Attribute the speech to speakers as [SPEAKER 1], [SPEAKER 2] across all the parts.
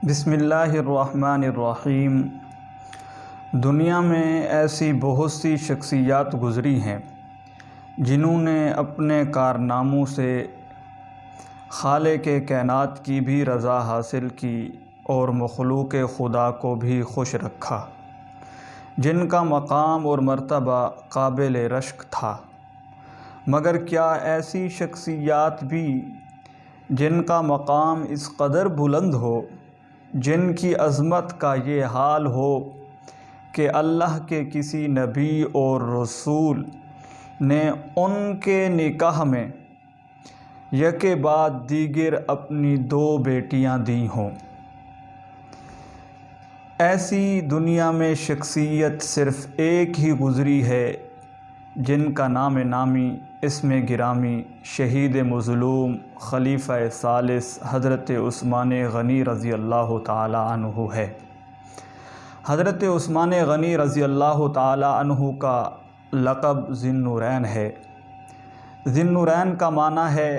[SPEAKER 1] بسم اللہ الرحمن الرحیم۔ دنیا میں ایسی بہت سی شخصیات گزری ہیں جنہوں نے اپنے کارناموں سے خالق کائنات کی بھی رضا حاصل کی اور مخلوق خدا کو بھی خوش رکھا، جن کا مقام اور مرتبہ قابل رشک تھا۔ مگر کیا ایسی شخصیات بھی جن کا مقام اس قدر بلند ہو، جن کی عظمت کا یہ حال ہو کہ اللہ کے کسی نبی اور رسول نے ان کے نکاح میں یکے بعد دیگر اپنی 2 بیٹیاں دی ہوں؟ ایسی دنیا میں شخصیت صرف ایک ہی گزری ہے، جن کا نام نامی اسم گرامی شہید مظلوم خلیفہ ثالث حضرت عثمان غنی رضی اللہ تعالی عنہ ہے۔ حضرت عثمان غنی رضی اللہ تعالی عنہ کا لقب ذی النورین ہے۔ ذی النورین کا معنی ہے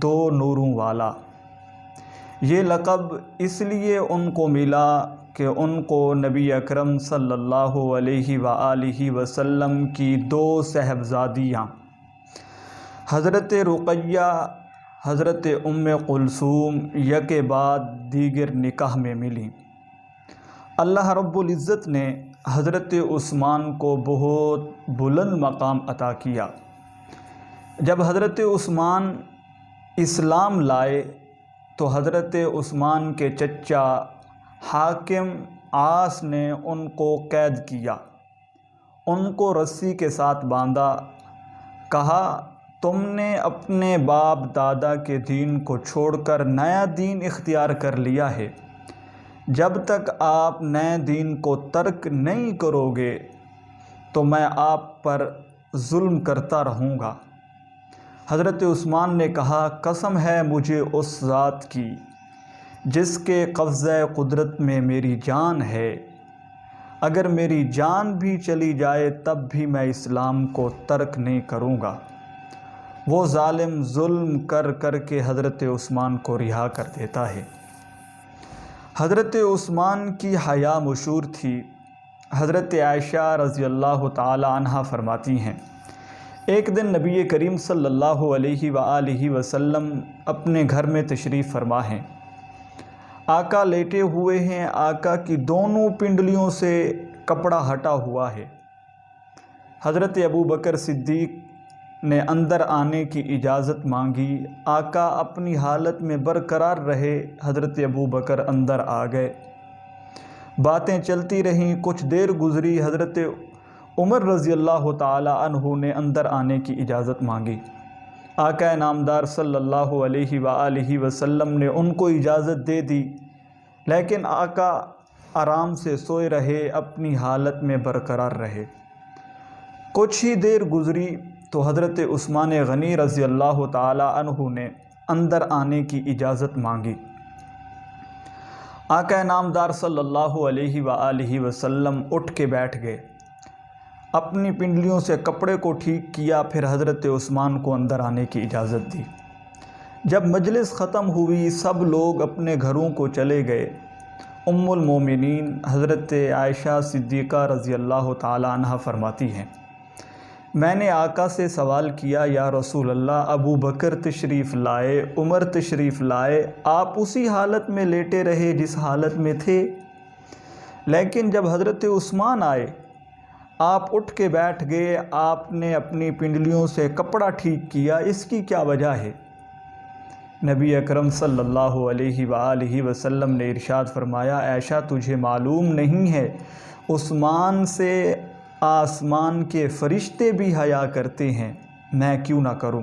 [SPEAKER 1] 2 نوروں والا۔ یہ لقب اس لیے ان کو ملا کہ ان کو نبی اکرم صلی اللہ علیہ وآلہ وسلم کی 2 صاحبزادیاں حضرت رقیہ حضرت ام کلثوم یکے بعد دیگر نکاح میں ملیں۔ اللہ رب العزت نے حضرت عثمان کو بہت بلند مقام عطا کیا۔ جب حضرت عثمان اسلام لائے تو حضرت عثمان کے چچا حاکم عاص نے ان کو قید کیا، ان کو رسی کے ساتھ باندھا، کہا تم نے اپنے باپ دادا کے دین کو چھوڑ کر نیا دین اختیار کر لیا ہے، جب تک آپ نئے دین کو ترک نہیں کرو گے تو میں آپ پر ظلم کرتا رہوں گا۔ حضرت عثمان نے کہا قسم ہے مجھے اس ذات کی جس کے قبضہ قدرت میں میری جان ہے، اگر میری جان بھی چلی جائے تب بھی میں اسلام کو ترک نہیں کروں گا۔ وہ ظالم ظلم کر کر کے حضرت عثمان کو رہا کر دیتا ہے۔ حضرت عثمان کی حیا مشہور تھی۔ حضرت عائشہ رضی اللہ تعالی عنہا فرماتی ہیں، ایک دن نبی کریم صلی اللہ علیہ وآلہ وسلم اپنے گھر میں تشریف فرما ہیں۔ آقا لیٹے ہوئے ہیں، آقا کی دونوں پنڈلیوں سے کپڑا ہٹا ہوا ہے۔ حضرت ابوبکر صدیق نے اندر آنے کی اجازت مانگی، آقا اپنی حالت میں برقرار رہے، حضرت ابوبکر اندر آ گئے۔ باتیں چلتی رہیں، کچھ دیر گزری، حضرت عمر رضی اللہ تعالی عنہ نے اندر آنے کی اجازت مانگی۔ آقا نامدار صلی اللہ علیہ وآلہ وسلم نے ان کو اجازت دے دی، لیکن آقا آرام سے سوئے رہے، اپنی حالت میں برقرار رہے۔ کچھ ہی دیر گزری تو حضرت عثمان غنی رضی اللہ تعالی عنہ نے اندر آنے کی اجازت مانگی۔ آقا نامدار صلی اللہ علیہ وآلہ وسلم اٹھ کے بیٹھ گئے، اپنی پنڈلیوں سے کپڑے کو ٹھیک کیا، پھر حضرت عثمان کو اندر آنے کی اجازت دی۔ جب مجلس ختم ہوئی، سب لوگ اپنے گھروں کو چلے گئے۔ ام المومنین حضرت عائشہ صدیقہ رضی اللہ تعالی عنہ فرماتی ہیں، میں نے آقا سے سوال کیا یا رسول اللہ، ابو بکر تشریف لائے، عمر تشریف لائے، آپ اسی حالت میں لیٹے رہے جس حالت میں تھے، لیکن جب حضرت عثمان آئے آپ اٹھ کے بیٹھ گئے، آپ نے اپنی پنڈلیوں سے کپڑا ٹھیک کیا، اس کی کیا وجہ ہے؟ نبی اکرم صلی اللہ علیہ وآلہ وسلم نے ارشاد فرمایا، عائشہ تجھے معلوم نہیں ہے عثمان سے آسمان کے فرشتے بھی حیا کرتے ہیں، میں کیوں نہ کروں؟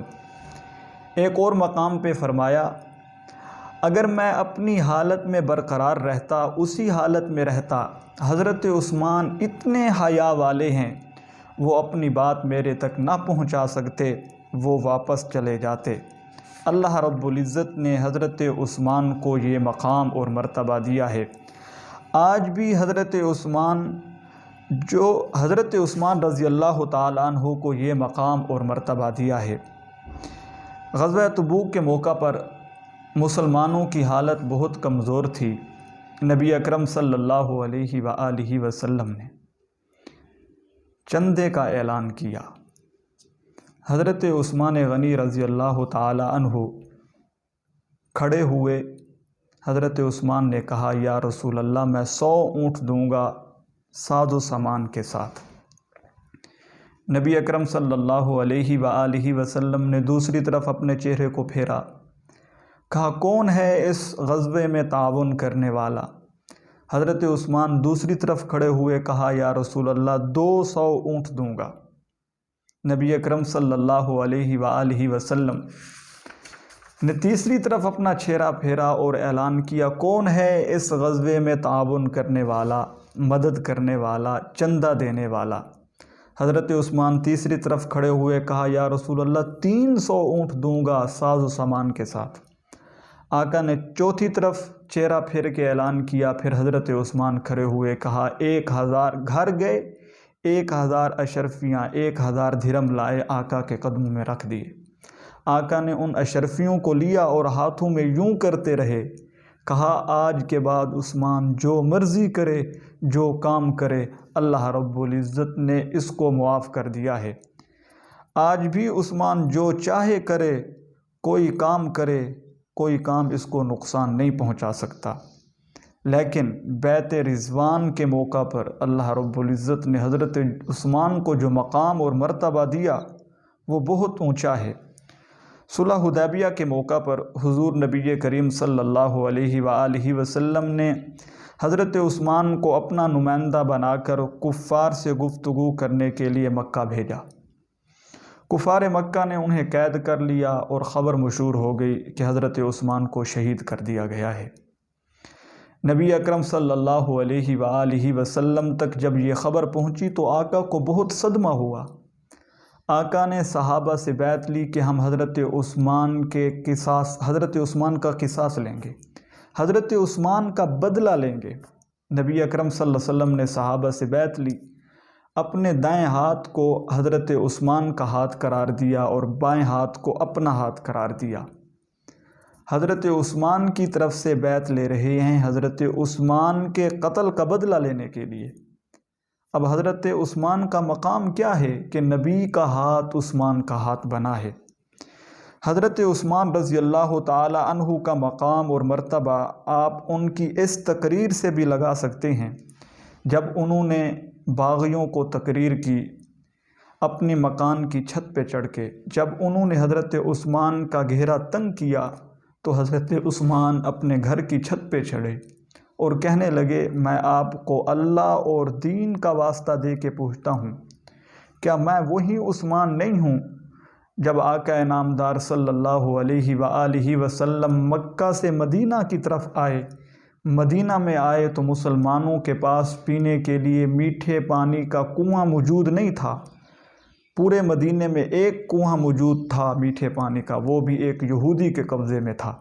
[SPEAKER 1] ایک اور مقام پہ فرمایا، اگر میں اپنی حالت میں برقرار رہتا، اسی حالت میں رہتا، حضرت عثمان اتنے حیا والے ہیں، وہ اپنی بات میرے تک نہ پہنچا سکتے، وہ واپس چلے جاتے۔ اللہ رب العزت نے حضرت عثمان کو یہ مقام اور مرتبہ دیا ہے۔ آج بھی حضرت عثمان رضی اللہ تعالی عنہ کو یہ مقام اور مرتبہ دیا ہے۔ غزوہ تبوک کے موقع پر مسلمانوں کی حالت بہت کمزور تھی، نبی اکرم صلی اللہ علیہ وآلہ وسلم نے چندے کا اعلان کیا۔ حضرت عثمان غنی رضی اللہ تعالی عنہ کھڑے ہوئے۔ حضرت عثمان نے کہا یا رسول اللہ میں 100 اونٹ دوں گا ساز و سامان کے ساتھ۔ نبی اکرم صلی اللہ علیہ وآلہ وسلم نے دوسری طرف اپنے چہرے کو پھیرا، کہا کون ہے اس غزوے میں تعاون کرنے والا؟ حضرت عثمان دوسری طرف کھڑے ہوئے، کہا یا رسول اللہ 200 اونٹ دوں گا۔ نبی اکرم صلی اللہ علیہ وآلہ وسلم نے تیسری طرف اپنا چہرہ پھیرا اور اعلان کیا کون ہے اس غزوے میں تعاون کرنے والا، مدد کرنے والا، چندہ دینے والا؟ حضرت عثمان تیسری طرف کھڑے ہوئے، کہا یا رسول اللہ 300 اونٹ دوں گا ساز و سامان کے ساتھ۔ آقا نے چوتھی طرف چہرہ پھیر کے اعلان کیا، پھر حضرت عثمان کھڑے ہوئے، کہا 1000 گھر گئے، 1000 اشرفیاں، 1000 درہم لائے، آقا کے قدموں میں رکھ دیے۔ آقا نے ان اشرفیوں کو لیا اور ہاتھوں میں یوں کرتے رہے، کہا آج کے بعد عثمان جو مرضی کرے، جو کام کرے، اللہ رب العزت نے اس کو معاف کر دیا ہے۔ آج بھی عثمان جو چاہے کرے، کوئی کام کرے، کوئی کام اس کو نقصان نہیں پہنچا سکتا۔ لیکن بیعت رضوان کے موقع پر اللہ رب العزت نے حضرت عثمان کو جو مقام اور مرتبہ دیا وہ بہت اونچا ہے۔ صلح حدیبیہ کے موقع پر حضور نبی کریم صلی اللہ علیہ وآلہ وسلم نے حضرت عثمان کو اپنا نمائندہ بنا کر کفار سے گفتگو کرنے کے لیے مکہ بھیجا۔ کفار مکہ نے انہیں قید کر لیا اور خبر مشہور ہو گئی کہ حضرت عثمان کو شہید کر دیا گیا ہے۔ نبی اکرم صلی اللہ علیہ وآلہ وسلم تک جب یہ خبر پہنچی تو آقا کو بہت صدمہ ہوا۔ آقا نے صحابہ سے بیعت لی کہ ہم حضرت عثمان کا قصاص لیں گے، حضرت عثمان کا بدلہ لیں گے۔ نبی اکرم صلی اللہ علیہ وسلم نے صحابہ سے بیعت لی، اپنے دائیں ہاتھ کو حضرت عثمان کا ہاتھ قرار دیا اور بائیں ہاتھ کو اپنا ہاتھ قرار دیا۔ حضرت عثمان کی طرف سے بیعت لے رہے ہیں حضرت عثمان کے قتل کا بدلہ لینے کے لیے۔ اب حضرت عثمان کا مقام کیا ہے کہ نبی کا ہاتھ عثمان کا ہاتھ بنا ہے۔ حضرت عثمان رضی اللہ تعالی عنہ کا مقام اور مرتبہ آپ ان کی اس تقریر سے بھی لگا سکتے ہیں جب انہوں نے باغیوں کو تقریر کی اپنی مکان کی چھت پہ چڑھ کے۔ جب انہوں نے حضرت عثمان کا گھیرا تنگ کیا تو حضرت عثمان اپنے گھر کی چھت پہ چڑھے اور کہنے لگے میں آپ کو اللہ اور دین کا واسطہ دے کے پوچھتا ہوں، کیا میں وہی عثمان نہیں ہوں جب آقا انعامدار صلی اللہ علیہ وآلہ وسلم مکہ سے مدینہ کی طرف آئے؟ مدینہ میں آئے تو مسلمانوں کے پاس پینے کے لیے میٹھے پانی کا کنواں موجود نہیں تھا۔ پورے مدینے میں ایک کنواں موجود تھا میٹھے پانی کا، وہ بھی ایک یہودی کے قبضے میں تھا۔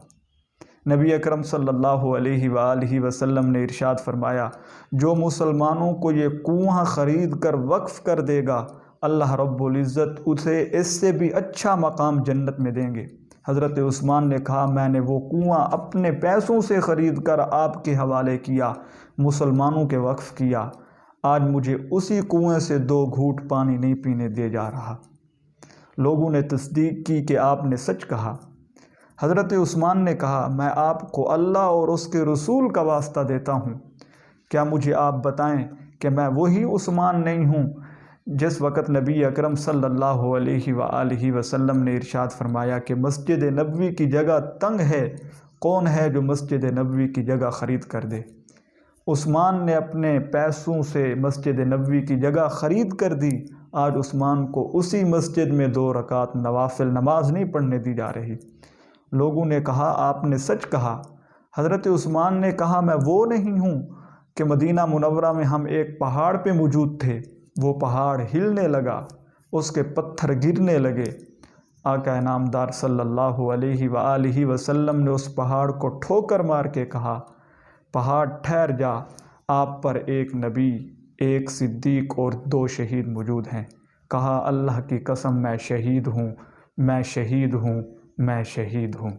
[SPEAKER 1] نبی اکرم صلی اللہ علیہ وآلہ وسلم نے ارشاد فرمایا جو مسلمانوں کو یہ کنواں خرید کر وقف کر دے گا اللہ رب العزت اسے اس سے بھی اچھا مقام جنت میں دیں گے۔ حضرت عثمان نے کہا میں نے وہ کنواں اپنے پیسوں سے خرید کر آپ کے حوالے کیا، مسلمانوں کے وقف کیا، آج مجھے اسی کنویں سے 2 گھونٹ پانی نہیں پینے دے جا رہا۔ لوگوں نے تصدیق کی کہ آپ نے سچ کہا۔ حضرت عثمان نے کہا میں آپ کو اللہ اور اس کے رسول کا واسطہ دیتا ہوں، کیا مجھے آپ بتائیں کہ میں وہی عثمان نہیں ہوں جس وقت نبی اکرم صلی اللہ علیہ وآلہ وسلم نے ارشاد فرمایا کہ مسجد نبوی کی جگہ تنگ ہے، کون ہے جو مسجد نبوی کی جگہ خرید کر دے؟ عثمان نے اپنے پیسوں سے مسجد نبوی کی جگہ خرید کر دی۔ آج عثمان کو اسی مسجد میں 2 رکعت نوافل نماز نہیں پڑھنے دی جا رہی۔ لوگوں نے کہا آپ نے سچ کہا۔ حضرت عثمان نے کہا میں وہ نہیں ہوں کہ مدینہ منورہ میں ہم ایک پہاڑ پہ موجود تھے، وہ پہاڑ ہلنے لگا، اس کے پتھر گرنے لگے۔ آقا انعامدار صلی اللہ علیہ وآلہ وسلم نے اس پہاڑ کو ٹھوکر مار کے کہا پہاڑ ٹھہر جا، آپ پر ایک نبی، ایک صدیق اور 2 شہید موجود ہیں۔ کہا اللہ کی قسم میں شہید ہوں، میں شہید ہوں، میں شہید ہوں۔